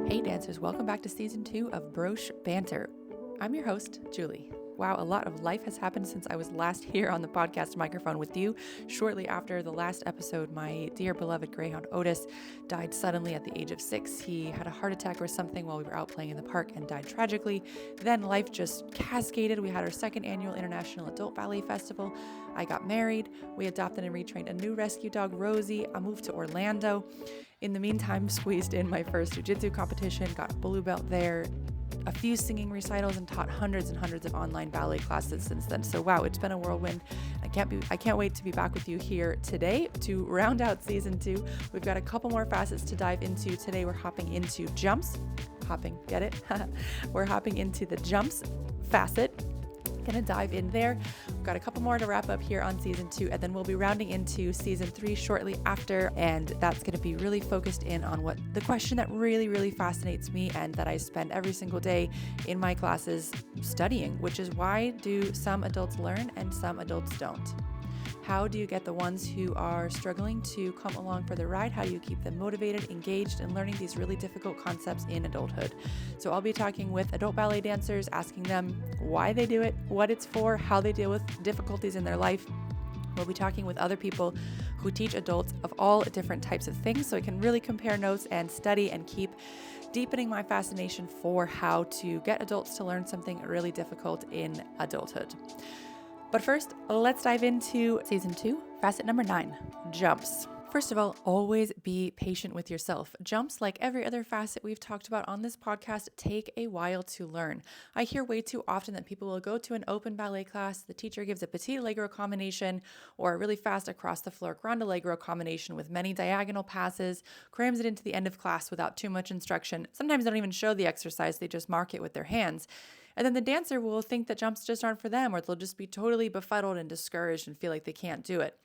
Hey dancers, welcome back to season 2 of Broche Banter. I'm your host, Julie. Wow, a lot of life has happened since I was last here on the podcast microphone with you. Shortly after the last episode, my dear beloved greyhound Otis died suddenly at the age of 6. He had a heart attack or something while we were out playing in the park and died tragically. Then life just cascaded. We had our second annual International Adult Ballet Festival. I got married. We adopted and retrained a new rescue dog, Rosie. I moved to Orlando. In the meantime, squeezed in my first jiu-jitsu competition, got a blue belt there, a few singing recitals, and taught hundreds and hundreds of online ballet classes since then. So wow, it's been a whirlwind. I can't wait to be back with you here today to round out season 2. We've got a couple more facets to dive into. Today we're hopping into jumps. Get it? We're hopping into the jumps facet. Gonna dive in there. We've got a couple more to wrap up here on season 2, and then we'll be rounding into season 3 shortly after, and that's gonna be really focused in on what the question that really fascinates me and that I spend every single day in my classes studying, which is why do some adults learn and some adults don't? How do you get the ones who are struggling to come along for the ride? How do you keep them motivated, engaged, and learning these really difficult concepts in adulthood? So I'll be talking with adult ballet dancers, asking them why they do it, what it's for, how they deal with difficulties in their life. We'll be talking with other people who teach adults of all different types of things, so I can really compare notes and study and keep deepening my fascination for how to get adults to learn something really difficult in adulthood. But first, let's dive into season 2, facet number 9, jumps. First of all, always be patient with yourself. Jumps, like every other facet we've talked about on this podcast, take a while to learn. I hear way too often that people will go to an open ballet class, the teacher gives a petite allegro combination or a really fast across the floor grande allegro combination with many diagonal passes, crams it into the end of class without too much instruction. Sometimes they don't even show the exercise, they just mark it with their hands. And then the dancer will think that jumps just aren't for them, or they'll just be totally befuddled and discouraged and feel like they can't do it.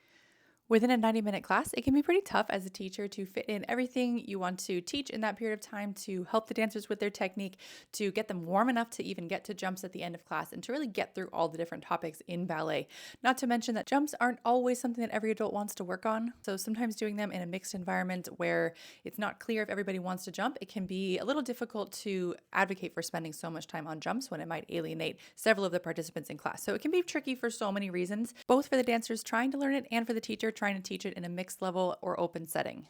Within a 90-minute class, it can be pretty tough as a teacher to fit in everything you want to teach in that period of time, to help the dancers with their technique, to get them warm enough to even get to jumps at the end of class, and to really get through all the different topics in ballet. Not to mention that jumps aren't always something that every adult wants to work on. So sometimes doing them in a mixed environment where it's not clear if everybody wants to jump, it can be a little difficult to advocate for spending so much time on jumps when it might alienate several of the participants in class. So it can be tricky for so many reasons, both for the dancers trying to learn it and for the teacher trying to teach it in a mixed level or open setting.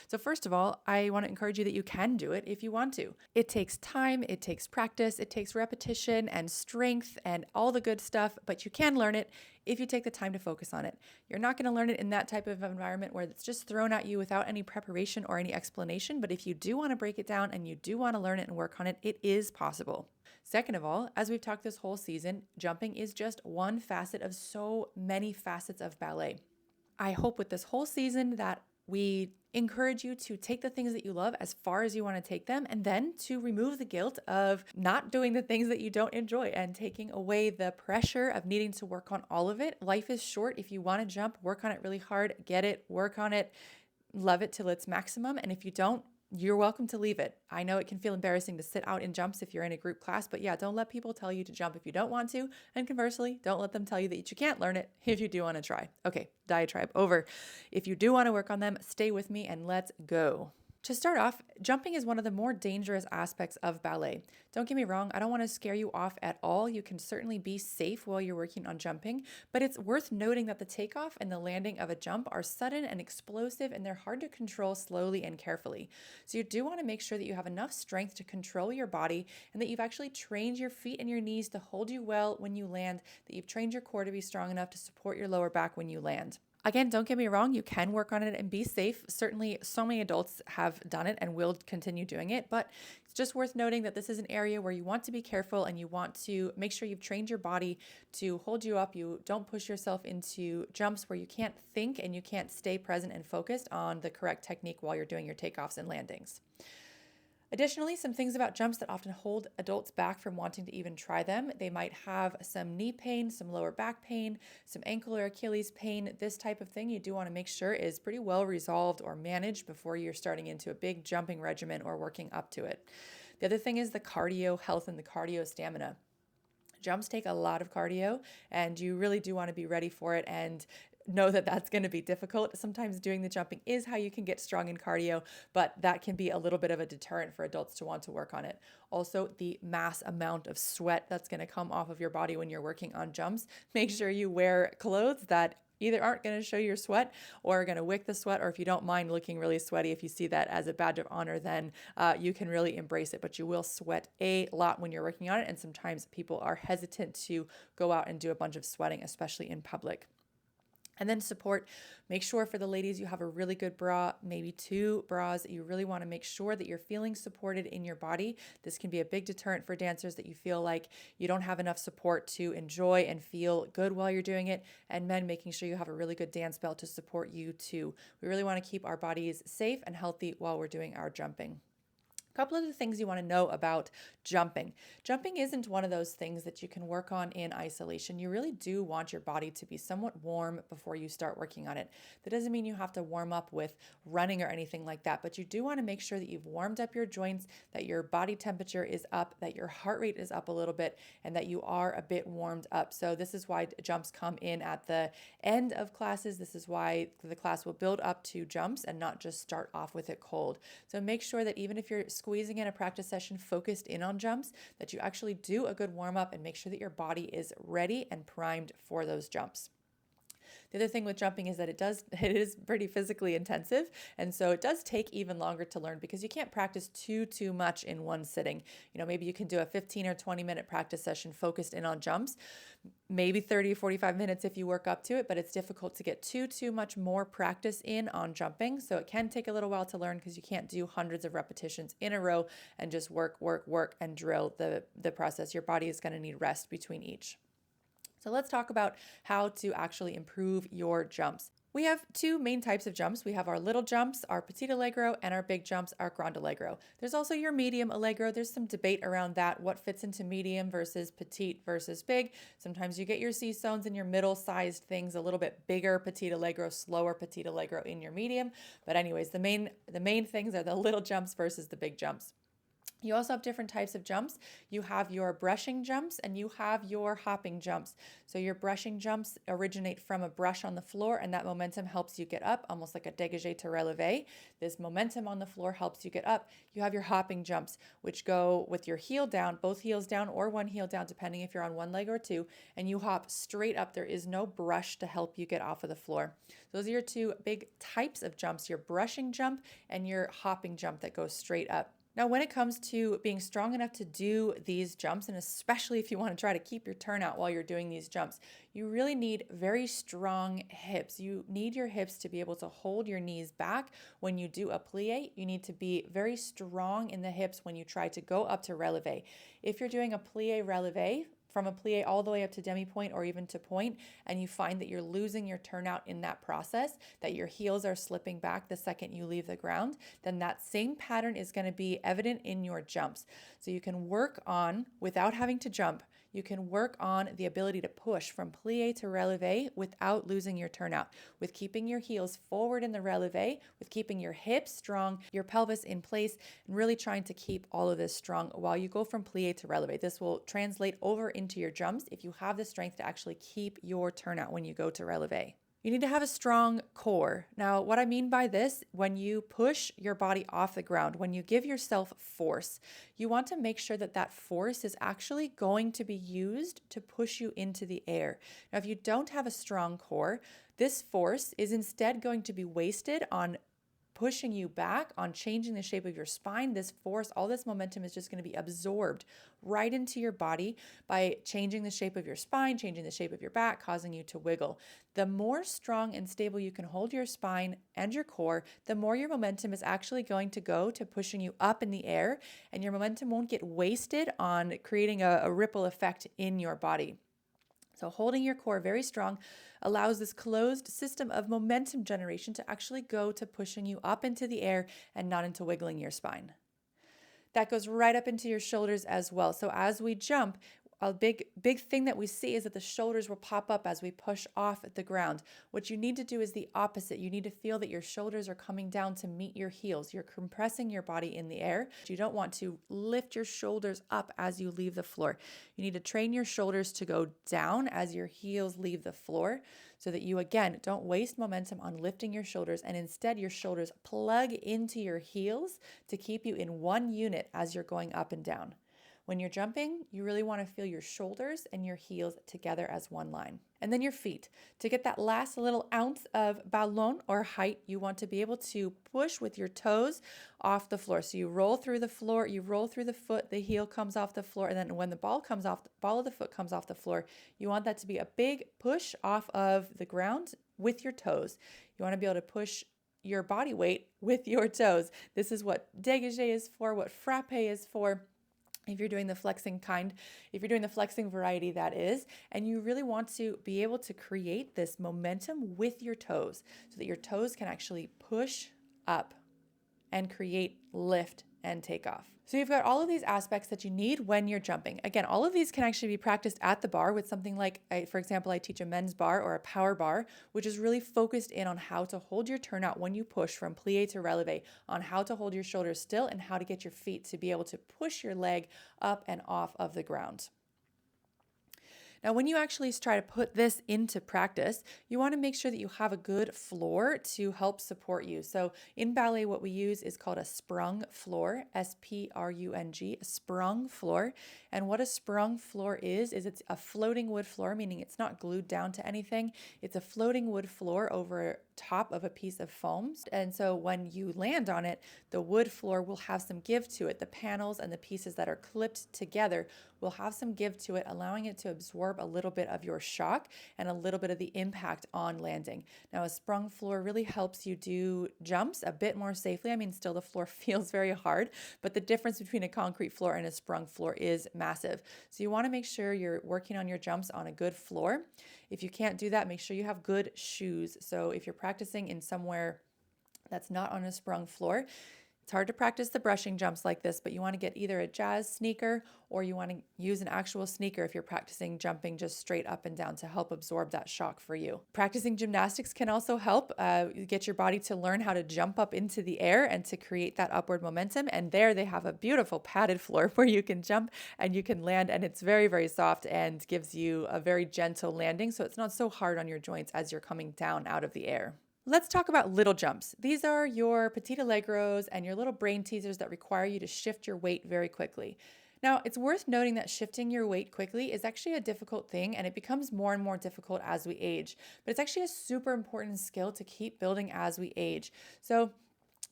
So first of all, I want to encourage you that you can do it if you want to. It takes time, it takes practice, it takes repetition and strength and all the good stuff, but you can learn it if you take the time to focus on it. You're not going to learn it in that type of environment where it's just thrown at you without any preparation or any explanation, but if you do want to break it down and you do want to learn it and work on it, it is possible. Second of all, as we've talked this whole season, jumping is just one facet of so many facets of ballet. I hope with this whole season that we encourage you to take the things that you love as far as you want to take them, and then to remove the guilt of not doing the things that you don't enjoy and taking away the pressure of needing to work on all of it. Life is short. If you want to jump, work on it really hard, get it, work on it, love it till its maximum. And if you don't, you're welcome to leave it. I know it can feel embarrassing to sit out in jumps if you're in a group class, but yeah, don't let people tell you to jump if you don't want to. And conversely, don't let them tell you that you can't learn it if you do want to try. Okay, diatribe over. If you do want to work on them, stay with me and let's go. To start off, jumping is one of the more dangerous aspects of ballet. Don't get me wrong, I don't want to scare you off at all. You can certainly be safe while you're working on jumping, but it's worth noting that the takeoff and the landing of a jump are sudden and explosive, and they're hard to control slowly and carefully. So you do want to make sure that you have enough strength to control your body and that you've actually trained your feet and your knees to hold you well when you land, that you've trained your core to be strong enough to support your lower back when you land. Again, don't get me wrong, you can work on it and be safe. Certainly, so many adults have done it and will continue doing it, but it's just worth noting that this is an area where you want to be careful and you want to make sure you've trained your body to hold you up. You don't push yourself into jumps where you can't think and you can't stay present and focused on the correct technique while you're doing your takeoffs and landings. Additionally, some things about jumps that often hold adults back from wanting to even try them. They might have some knee pain, some lower back pain, some ankle or Achilles pain. This type of thing you do want to make sure is pretty well resolved or managed before you're starting into a big jumping regimen or working up to it. The other thing is the cardio health and the cardio stamina. Jumps take a lot of cardio and you really do want to be ready for it. And know that that's going to be difficult. Sometimes doing the jumping is how you can get strong in cardio, but that can be a little bit of a deterrent for adults to want to work on it. Also, the mass amount of sweat that's going to come off of your body when you're working on jumps. Make sure you wear clothes that either aren't going to show your sweat or are going to wick the sweat, or if you don't mind looking really sweaty, if you see that as a badge of honor, then you can really embrace it. But you will sweat a lot when you're working on it, and sometimes people are hesitant to go out and do a bunch of sweating, especially in public. And then support. Make sure for the ladies you have a really good bra, maybe 2 bras. You really want to make sure that you're feeling supported in your body. This can be a big deterrent for dancers, that you feel like you don't have enough support to enjoy and feel good while you're doing it. And men, making sure you have a really good dance belt to support you too. We really want to keep our bodies safe and healthy while we're doing our jumping. A couple of the things you want to know about jumping. Jumping isn't one of those things that you can work on in isolation. You really do want your body to be somewhat warm before you start working on it. That doesn't mean you have to warm up with running or anything like that, but you do want to make sure that you've warmed up your joints, that your body temperature is up, that your heart rate is up a little bit, and that you are a bit warmed up. So this is why jumps come in at the end of classes. This is why the class will build up to jumps and not just start off with it cold. So make sure that even if you're squeezing in a practice session focused in on jumps, that you actually do a good warm up and make sure that your body is ready and primed for those jumps. The other thing with jumping is that it is pretty physically intensive. And so it does take even longer to learn, because you can't practice too much in one sitting. Maybe you can do a 15 or 20 minute practice session focused in on jumps, maybe 30 or 45 minutes if you work up to it, but it's difficult to get too much more practice in on jumping. So it can take a little while to learn, because you can't do hundreds of repetitions in a row and just work and drill the process. Your body is going to need rest between each. So let's talk about how to actually improve your jumps. We have 2 main types of jumps. We have our little jumps, our petite allegro, and our big jumps, our grande allegro. There's also your medium allegro. There's some debate around that, what fits into medium versus petite versus big. Sometimes you get your C-zones and your middle-sized things, a little bit bigger petite allegro, slower petite allegro in your medium. But anyways, the main things are the little jumps versus the big jumps. You also have different types of jumps. You have your brushing jumps and you have your hopping jumps. So your brushing jumps originate from a brush on the floor, and that momentum helps you get up, almost like a dégagé to relevé. This momentum on the floor helps you get up. You have your hopping jumps, which go with your heel down, both heels down or one heel down, depending if you're on one leg or 2, and you hop straight up. There is no brush to help you get off of the floor. Those are your 2 big types of jumps, your brushing jump and your hopping jump that goes straight up. Now, when it comes to being strong enough to do these jumps, and especially if you want to try to keep your turnout while you're doing these jumps, you really need very strong hips. You need your hips to be able to hold your knees back when you do a plie. You need to be very strong in the hips when you try to go up to relevé. If you're doing a plie relevé, from a plie all the way up to demi-point or even to point, and you find that you're losing your turnout in that process, that your heels are slipping back the second you leave the ground, then that same pattern is going to be evident in your jumps. So you can work on, without having to jump, you can work on the ability to push from plie to relevé without losing your turnout, with keeping your heels forward in the relevé, with keeping your hips strong, your pelvis in place, and really trying to keep all of this strong while you go from plie to relevé. This will translate over into your jumps if you have the strength to actually keep your turnout when you go to relevé. You need to have a strong core. Now, what I mean by this, when you push your body off the ground, when you give yourself force, you want to make sure that that force is actually going to be used to push you into the air. Now, if you don't have a strong core, this force is instead going to be wasted on pushing you back, on changing the shape of your spine. This force, all this momentum is just going to be absorbed right into your body by changing the shape of your spine, changing the shape of your back, causing you to wiggle. The more strong and stable you can hold your spine and your core, the more your momentum is actually going to go to pushing you up in the air, and your momentum won't get wasted on creating a ripple effect in your body. So holding your core very strong allows this closed system of momentum generation to actually go to pushing you up into the air and not into wiggling your spine. That goes right up into your shoulders as well. So as we jump, a big thing that we see is that the shoulders will pop up as we push off the ground. What you need to do is the opposite. You need to feel that your shoulders are coming down to meet your heels. You're compressing your body in the air. You don't want to lift your shoulders up as you leave the floor. You need to train your shoulders to go down as your heels leave the floor so that you, again, don't waste momentum on lifting your shoulders, and instead your shoulders plug into your heels to keep you in one unit as you're going up and down. When you're jumping, you really want to feel your shoulders and your heels together as one line. And then your feet. To get that last little ounce of ballon or height, you want to be able to push with your toes off the floor. So you roll through the floor, you roll through the foot, the heel comes off the floor, and then when the ball of the foot comes off the floor, you want that to be a big push off of the ground with your toes. You want to be able to push your body weight with your toes. This is what dégagé is for, what frappe is for. If you're doing the flexing variety, that is, and you really want to be able to create this momentum with your toes so that your toes can actually push up and create lift and take off. So you've got all of these aspects that you need when you're jumping. Again, all of these can actually be practiced at the bar with something like, for example, I teach a men's bar or a power bar, which is really focused in on how to hold your turnout when you push from plie to releve, on how to hold your shoulders still and how to get your feet to be able to push your leg up and off of the ground. Now, when you actually try to put this into practice, you want to make sure that you have a good floor to help support you. So in ballet, what we use is called a sprung floor, S-P-R-U-N-G, a sprung floor. And what a sprung floor is it's a floating wood floor, meaning it's not glued down to anything. It's a floating wood floor over top of a piece of foam. And so when you land on it, the wood floor will have some give to it. The panels and the pieces that are clipped together will have some give to it, allowing it to absorb a little bit of your shock and a little bit of the impact on landing. Now, a sprung floor really helps you do jumps a bit more safely. I mean, still the floor feels very hard, but the difference between a concrete floor and a sprung floor is massive. So you want to make sure you're working on your jumps on a good floor. If you can't do that, make sure you have good shoes. So if you're practicing in somewhere that's not on a sprung floor, it's hard to practice the brushing jumps like this, but you want to get either a jazz sneaker or you want to use an actual sneaker if you're practicing jumping just straight up and down to help absorb that shock for you. Practicing gymnastics can also help get your body to learn how to jump up into the air and to create that upward momentum. And there they have a beautiful padded floor where you can jump and you can land, and it's very, very soft and gives you a very gentle landing. So it's not so hard on your joints as you're coming down out of the air. Let's talk about little jumps. These are your petite allegros and your little brain teasers that require you to shift your weight very quickly. Now, it's worth noting that shifting your weight quickly is actually a difficult thing, and it becomes more and more difficult as we age. But it's actually a super important skill to keep building as we age. So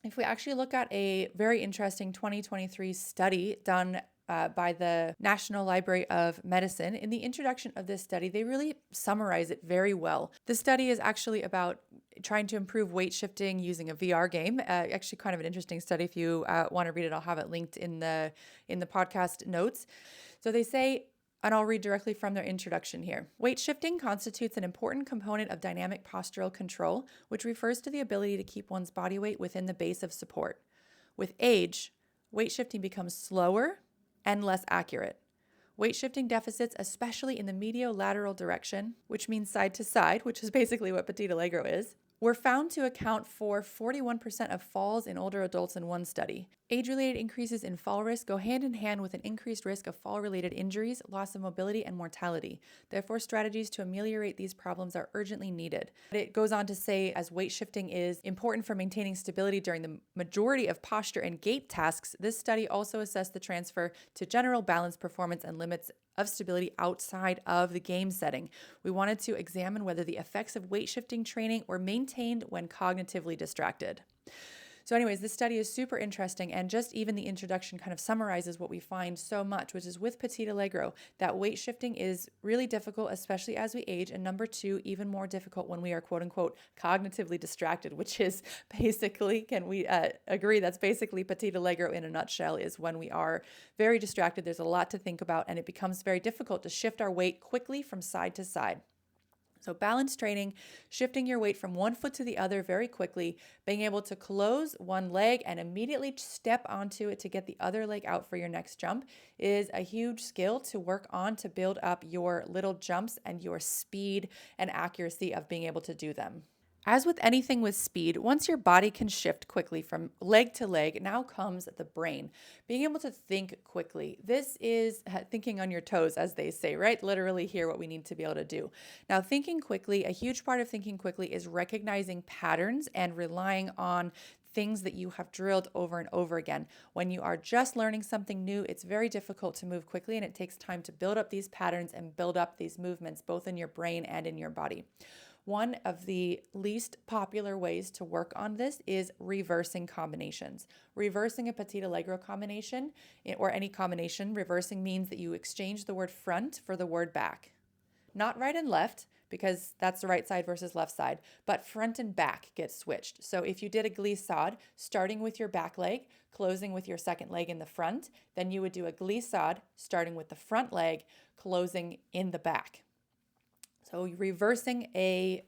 if we actually look at a very interesting 2023 study done by the National Library of Medicine. In the introduction of this study, they really summarize it very well. The study is actually about trying to improve weight shifting using a VR game. Actually, kind of an interesting study. If you want to read it, I'll have it linked in the podcast notes. So they say, and I'll read directly from their introduction here. Weight shifting constitutes an important component of dynamic postural control, which refers to the ability to keep one's body weight within the base of support. With age, weight shifting becomes slower and less accurate. Weight shifting deficits, especially in the mediolateral direction, which means side to side, which is basically what petite allegro is, were found to account for 41% of falls in older adults in one study. Age-related increases in fall risk go hand in hand with an increased risk of fall-related injuries, loss of mobility, and mortality. Therefore, strategies to ameliorate these problems are urgently needed. It goes on to say, as weight shifting is important for maintaining stability during the majority of posture and gait tasks, this study also assessed the transfer to general balance, performance, and limits of stability outside of the game setting. We wanted to examine whether the effects of weight shifting training were maintained when cognitively distracted. So anyways, this study is super interesting, and just even the introduction kind of summarizes what we find so much, which is with petite allegro, that weight shifting is really difficult, especially as we age, and number two, even more difficult when we are quote unquote cognitively distracted, which is basically, can we agree that's basically petite allegro in a nutshell, is when we are very distracted, there's a lot to think about, and it becomes very difficult to shift our weight quickly from side to side. So balance training, shifting your weight from one foot to the other very quickly, being able to close one leg and immediately step onto it to get the other leg out for your next jump is a huge skill to work on to build up your little jumps and your speed and accuracy of being able to do them. As with anything with speed, once your body can shift quickly from leg to leg, now comes the brain. Being able to think quickly. This is thinking on your toes, as they say, right? Literally here, what we need to be able to do. Now, thinking quickly, a huge part of thinking quickly is recognizing patterns and relying on things that you have drilled over and over again. When you are just learning something new, it's very difficult to move quickly, and it takes time to build up these patterns and build up these movements, both in your brain and in your body. One of the least popular ways to work on this is reversing combinations. Reversing a petite allegro combination or any combination, reversing means that you exchange the word front for the word back. Not right and left, because that's the right side versus left side, but front and back get switched. So if you did a glissade, starting with your back leg, closing with your second leg in the front, then you would do a glissade, starting with the front leg, closing in the back. So reversing a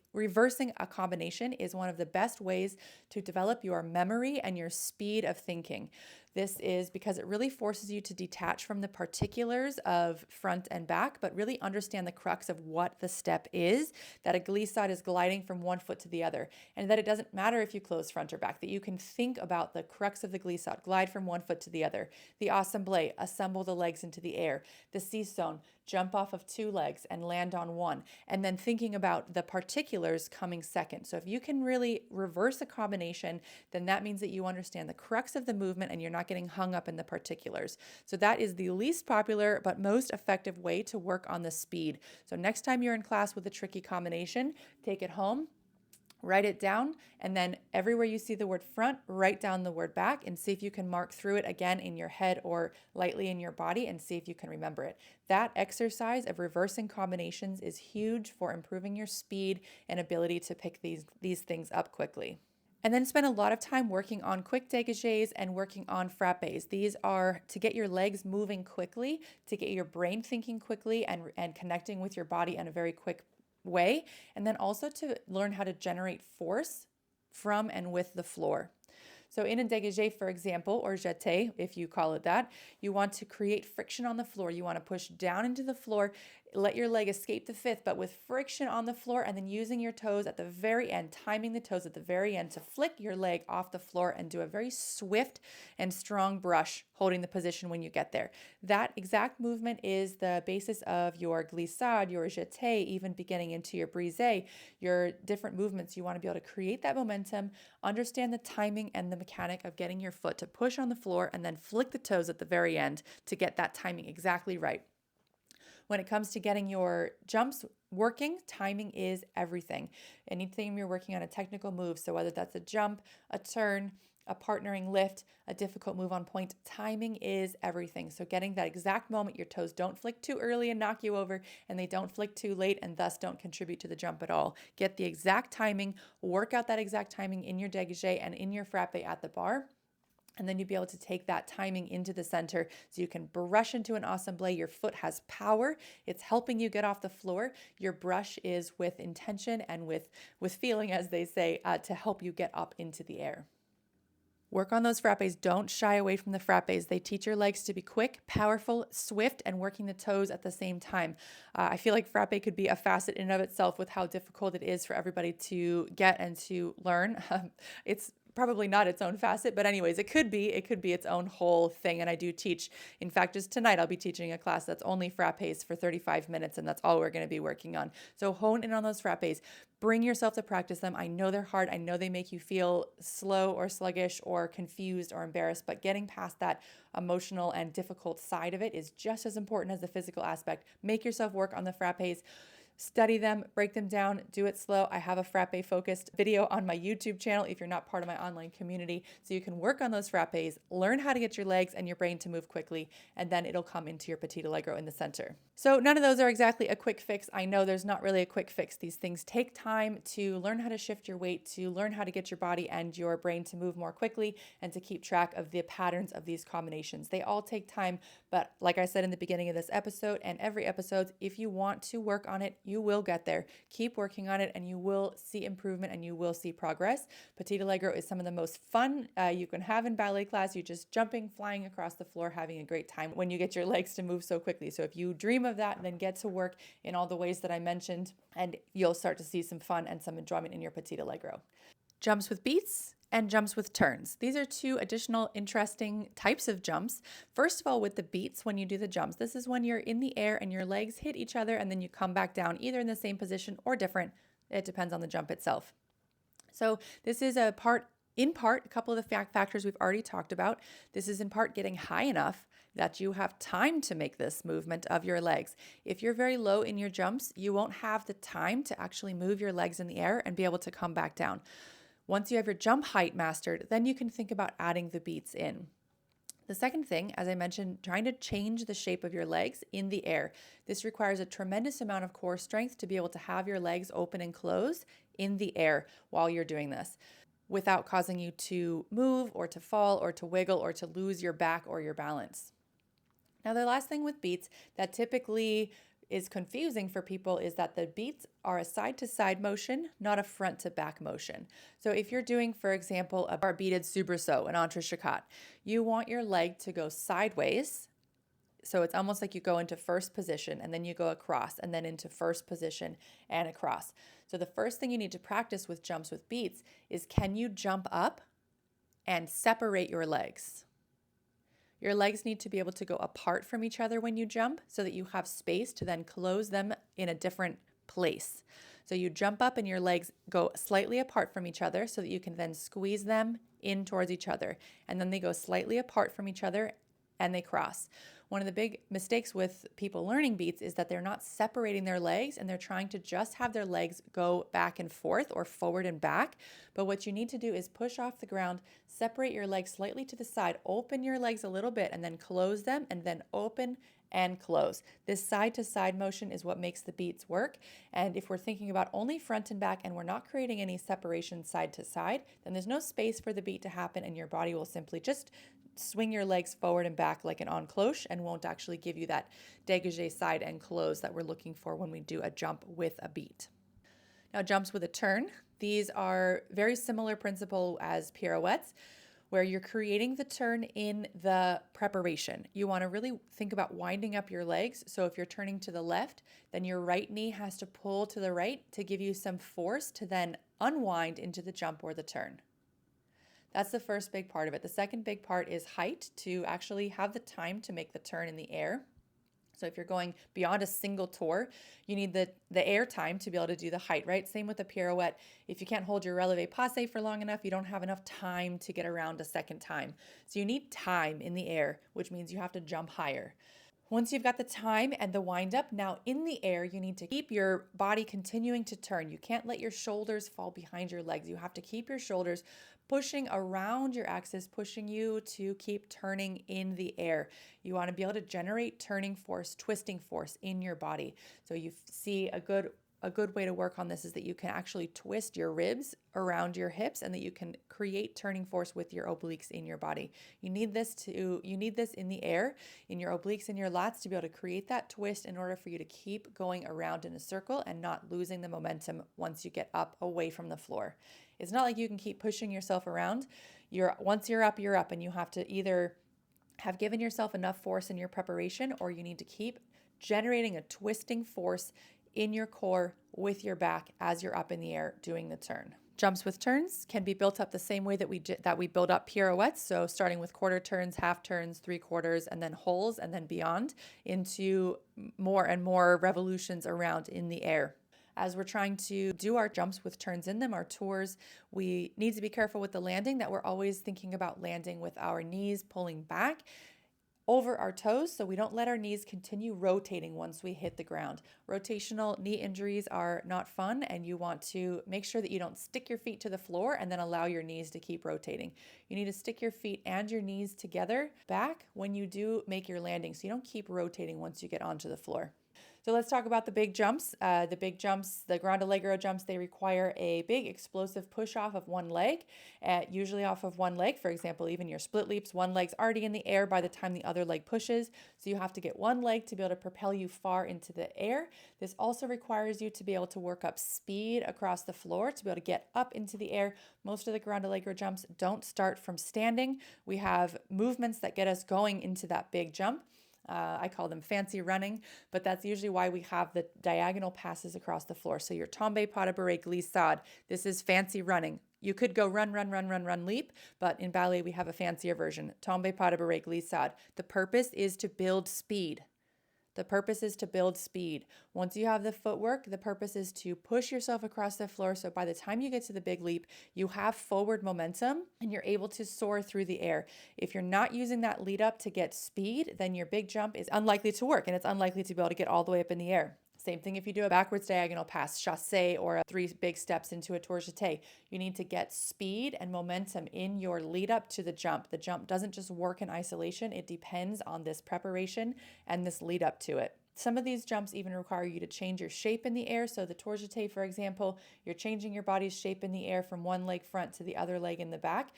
combination is one of the best ways to develop your memory and your speed of thinking. This is because it really forces you to detach from the particulars of front and back, but really understand the crux of what the step is, that a glissade is gliding from one foot to the other, and that it doesn't matter if you close front or back, that you can think about the crux of the glissade, glide from one foot to the other. The assemblée, assemble the legs into the air. The sisson, jump off of two legs and land on one, and then thinking about the particulars coming second. So if you can really reverse a combination, then that means that you understand the crux of the movement and you're not getting hung up in the particulars. So that is the least popular but most effective way to work on the speed. So next time you're in class with a tricky combination, take it home, write it down, and then everywhere you see the word front, write down the word back and see if you can mark through it again in your head or lightly in your body and see if you can remember it. That exercise of reversing combinations is huge for improving your speed and ability to pick these things up quickly. And then spend a lot of time working on quick dégagés and working on frappés. These are to get your legs moving quickly, to get your brain thinking quickly and connecting with your body in a very quick way, and then also to learn how to generate force from and with the floor. So in a dégagé, for example, or jeté, if you call it that, you want to create friction on the floor. You want to push down into the floor, let your leg escape the fifth, but with friction on the floor, and then using your toes at the very end, timing the toes at the very end to flick your leg off the floor and do a very swift and strong brush, holding the position when you get there. That exact movement is the basis of your glissade, your jeté, even beginning into your brisé, your different movements. You want to be able to create that momentum, understand the timing and the mechanic of getting your foot to push on the floor and then flick the toes at the very end to get that timing exactly right. When it comes to getting your jumps working, timing is everything. Anytime you're working on a technical move, so whether that's a jump, a turn, a partnering lift, a difficult move on point, timing is everything. So getting that exact moment, your toes don't flick too early and knock you over, and they don't flick too late and thus don't contribute to the jump at all. Get the exact timing, work out that exact timing in your dégagé and in your frappé at the bar. And then you'll be able to take that timing into the center so you can brush into an assemblée. Your foot has power. It's helping you get off the floor. Your brush is with intention and with feeling, as they say, to help you get up into the air. Work on those frappés. Don't shy away from the frappés. They teach your legs to be quick, powerful, swift, and working the toes at the same time. I feel like frappé could be a facet in and of itself with how difficult it is for everybody to get and to learn. It's probably not its own facet, but anyways, it could be its own whole thing. And I do teach, in fact, just tonight, I'll be teaching a class that's only frappés for 35 minutes, and that's all we're going to be working on. So hone in on those frappés. Bring yourself to practice them. I know they're hard. I know they make you feel slow or sluggish or confused or embarrassed, but getting past that emotional and difficult side of it is just as important as the physical aspect. Make yourself work on the frappés. Study them, break them down, do it slow. I have a frappe focused video on my YouTube channel if you're not part of my online community, so you can work on those frappes, learn how to get your legs and your brain to move quickly, and then it'll come into your petite allegro in the center. So none of those are exactly a quick fix. I know there's not really a quick fix. These things take time to learn how to shift your weight, to learn how to get your body and your brain to move more quickly, and to keep track of the patterns of these combinations. They all take time, but like I said in the beginning of this episode and every episode, if you want to work on it, You will get there. Keep working on it and you will see improvement and you will see progress. Petite allegro is some of the most fun you can have in ballet class. You're just jumping, flying across the floor, having a great time when you get your legs to move so quickly. So if you dream of that, then get to work in all the ways that I mentioned and you'll start to see some fun and some enjoyment in your petite allegro. Jumps with beats and jumps with turns. These are two additional interesting types of jumps. First of all, with the beats, when you do the jumps, this is when you're in the air and your legs hit each other and then you come back down either in the same position or different. It depends on the jump itself. So this is in part, a couple of the factors we've already talked about. This is in part getting high enough that you have time to make this movement of your legs. If you're very low in your jumps, you won't have the time to actually move your legs in the air and be able to come back down. Once you have your jump height mastered, then you can think about adding the beats in. The second thing, as I mentioned, trying to change the shape of your legs in the air. This requires a tremendous amount of core strength to be able to have your legs open and close in the air while you're doing this, without causing you to move or to fall or to wiggle or to lose your back or your balance. Now, the last thing with beats that typically is confusing for people is that the beats are a side-to-side motion, not a front-to-back motion. So if you're doing, for example, a bar beaded soubresaut, an entrechocat, you want your leg to go sideways. So it's almost like you go into first position and then you go across and then into first position and across. So the first thing you need to practice with jumps with beats is, can you jump up and separate your legs? Your legs need to be able to go apart from each other when you jump so that you have space to then close them in a different place. So you jump up and your legs go slightly apart from each other so that you can then squeeze them in towards each other. And then they go slightly apart from each other and they cross. One of the big mistakes with people learning beats is that they're not separating their legs and they're trying to just have their legs go back and forth or forward and back. But what you need to do is push off the ground, separate your legs slightly to the side, open your legs a little bit and then close them and then open and close. This side to side motion is what makes the beats work. And if we're thinking about only front and back and we're not creating any separation side to side, then there's no space for the beat to happen and your body will simply just swing your legs forward and back like an encloche and won't actually give you that dégagé side and close that we're looking for when we do a jump with a beat. Now, jumps with a turn. These are very similar principle as pirouettes, where you're creating the turn in the preparation. You want to really think about winding up your legs. So if you're turning to the left, then your right knee has to pull to the right to give you some force to then unwind into the jump or the turn. That's the first big part of it. The second big part is height, to actually have the time to make the turn in the air. So if you're going beyond a single tour, you need the air time to be able to do the height, right? Same with a pirouette. If you can't hold your relevé passé for long enough, you don't have enough time to get around a second time. So you need time in the air, which means you have to jump higher. Once you've got the time and the wind up, now in the air, you need to keep your body continuing to turn. You can't let your shoulders fall behind your legs. You have to keep your shoulders pushing around your axis, pushing you to keep turning in the air. You want to be able to generate turning force, twisting force in your body. So you see a good way to work on this is that you can actually twist your ribs around your hips and that you can create turning force with your obliques in your body. You need this in the air, in your obliques and your lats, to be able to create that twist in order for you to keep going around in a circle and not losing the momentum once you get up away from the floor. It's not like you can keep pushing yourself around. Once you're up, and you have to either have given yourself enough force in your preparation, or you need to keep generating a twisting force in your core with your back as you're up in the air doing the turn. Jumps with turns can be built up the same way that we build up pirouettes. So starting with quarter turns, half turns, 3/4, and then wholes, and then beyond into more and more revolutions around in the air. As we're trying to do our jumps with turns in them, our tours, we need to be careful with the landing, that we're always thinking about landing with our knees pulling back over our toes so we don't let our knees continue rotating once we hit the ground. Rotational knee injuries are not fun, and you want to make sure that you don't stick your feet to the floor and then allow your knees to keep rotating. You need to stick your feet and your knees together back when you do make your landing so you don't keep rotating once you get onto the floor. So let's talk about the big jumps. The grande allegro jumps, they require a big explosive push off of one leg, usually off of one leg. For example, even your split leaps, one leg's already in the air by the time the other leg pushes. So you have to get one leg to be able to propel you far into the air. This also requires you to be able to work up speed across the floor to be able to get up into the air. Most of the grande allegro jumps don't start from standing. We have movements that get us going into that big jump. I call them fancy running, but that's usually why we have the diagonal passes across the floor. So your tombe, pas de bourrée, glissade, this is fancy running. You could go run, leap, but in ballet we have a fancier version, tombe, pas de bourrée, glissade. The purpose is to build speed. Once you have the footwork, the purpose is to push yourself across the floor. So by the time you get to the big leap, you have forward momentum and you're able to soar through the air. If you're not using that lead up to get speed, then your big jump is unlikely to work and it's unlikely to be able to get all the way up in the air. Same thing if you do a backwards diagonal pass, chassé, or 3 big steps into a tour jeté. You need to get speed and momentum in your lead up to the jump. The jump doesn't just work in isolation. It depends on this preparation and this lead up to it. Some of these jumps even require you to change your shape in the air. So the tour jeté, for example, you're changing your body's shape in the air from one leg front to the other leg in the back.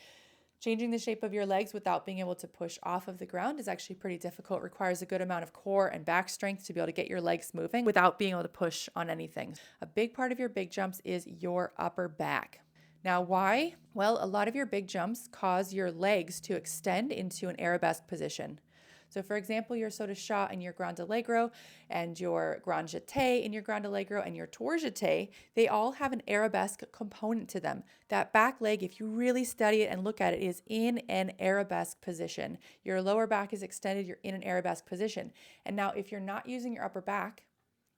Changing the shape of your legs without being able to push off of the ground is actually pretty difficult. It requires a good amount of core and back strength to be able to get your legs moving without being able to push on anything. A big part of your big jumps is your upper back. Now, why? Well, a lot of your big jumps cause your legs to extend into an arabesque position. So for example, your saut de chat in your grande allegro and your grand jeté in your grande allegro and your tour jeté, they all have an arabesque component to them. That back leg, if you really study it and look at it, is in an arabesque position. Your lower back is extended, you're in an arabesque position. And now if you're not using your upper back,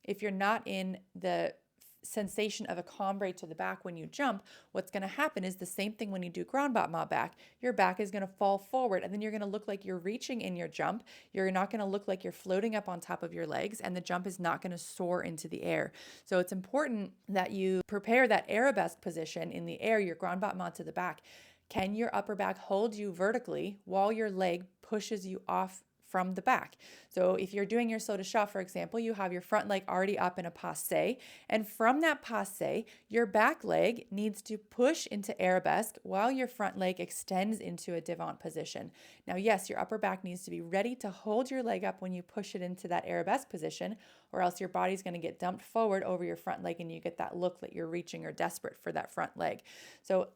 if you're not in the sensation of a cambre to the back when you jump, what's going to happen is the same thing when you do grand battement back. Your back is going to fall forward and then you're going to look like you're reaching in your jump. You're not going to look like you're floating up on top of your legs and the jump is not going to soar into the air. So it's important that you prepare that arabesque position in the air, your grand battement to the back. Can your upper back hold you vertically while your leg pushes you off from the back? So if you're doing your saut de chat, for example, you have your front leg already up in a passe, and from that passe, your back leg needs to push into arabesque while your front leg extends into a devant position. Now, yes, your upper back needs to be ready to hold your leg up when you push it into that arabesque position, or else your body's going to get dumped forward over your front leg and you get that look that you're reaching or desperate for that front leg. So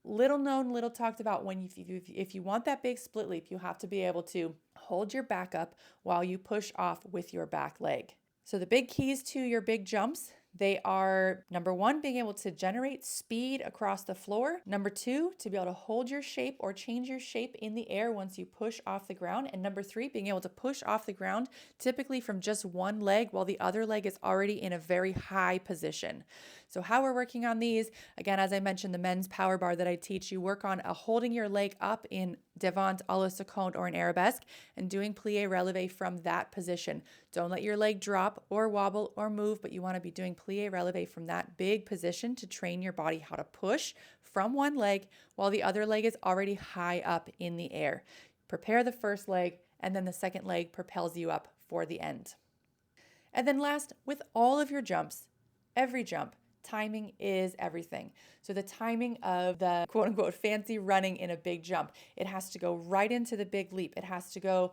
little known, little talked about, if you want that big split leap, you have to be able to hold your back up while you push off with your back leg. So the big keys to your big jumps, they are, number 1, being able to generate speed across the floor. Number 2, to be able to hold your shape or change your shape in the air once you push off the ground. And number 3, being able to push off the ground, typically from just one leg while the other leg is already in a very high position. So how we're working on these, again, as I mentioned, the men's power bar that I teach, you work on holding your leg up in devant, à la seconde, or an arabesque, and doing plie relevé from that position. Don't let your leg drop or wobble or move, but you want to be doing plie relevé from that big position to train your body how to push from one leg while the other leg is already high up in the air. Prepare the first leg, and then the second leg propels you up for the end. And then last, with all of your jumps, every jump, timing is everything. So the timing of the quote unquote fancy running in a big jump, it has to go right into the big leap. It has to go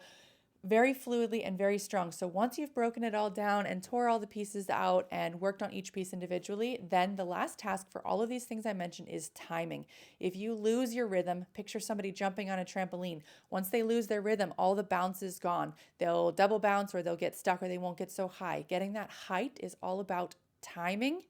very fluidly and very strong. So once you've broken it all down and tore all the pieces out and worked on each piece individually, then the last task for all of these things I mentioned is timing. If you lose your rhythm, picture somebody jumping on a trampoline. Once they lose their rhythm, all the bounce is gone. They'll double bounce or they'll get stuck or they won't get so high. Getting that height is all about timing.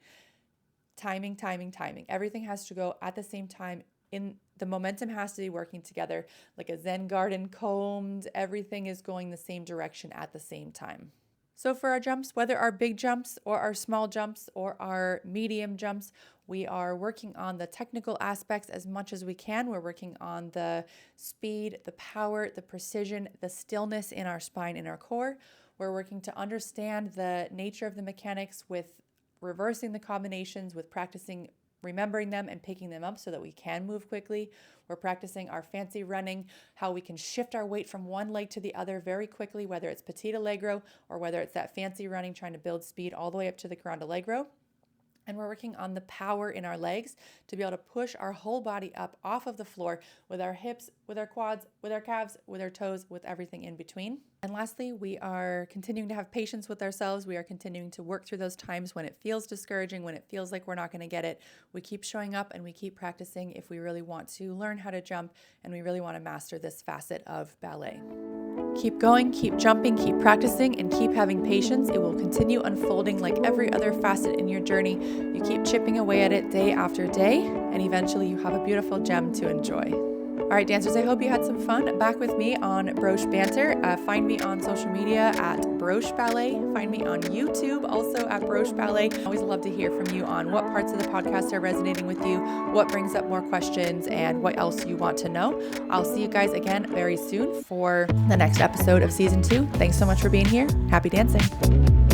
Everything has to go at the same time. The momentum has to be working together like a Zen garden combed. Everything is going the same direction at the same time. So for our jumps, whether our big jumps or our small jumps or our medium jumps, we are working on the technical aspects as much as we can. We're working on the speed, the power, the precision, the stillness in our spine and our core. We're working to understand the nature of the mechanics with reversing the combinations, with practicing remembering them and picking them up so that we can move quickly. We're practicing our fancy running, how we can shift our weight from one leg to the other very quickly, whether it's petite allegro or whether it's that fancy running, trying to build speed all the way up to the grande allegro. And we're working on the power in our legs to be able to push our whole body up off of the floor with our hips, with our quads, with our calves, with our toes, with everything in between. And lastly, we are continuing to have patience with ourselves. We are continuing to work through those times when it feels discouraging, when it feels like we're not going to get it. We keep showing up and we keep practicing if we really want to learn how to jump and we really want to master this facet of ballet. Keep going, keep jumping, keep practicing, and keep having patience. It will continue unfolding like every other facet in your journey. You keep chipping away at it day after day, and eventually you have a beautiful gem to enjoy. All right, dancers, I hope you had some fun. Back with me on Broche Banter. Find me on social media at Broche Ballet. Find me on YouTube also at Broche Ballet. I always love to hear from you on what parts of the podcast are resonating with you, what brings up more questions, and what else you want to know. I'll see you guys again very soon for the next episode of season 2. Thanks so much for being here. Happy dancing.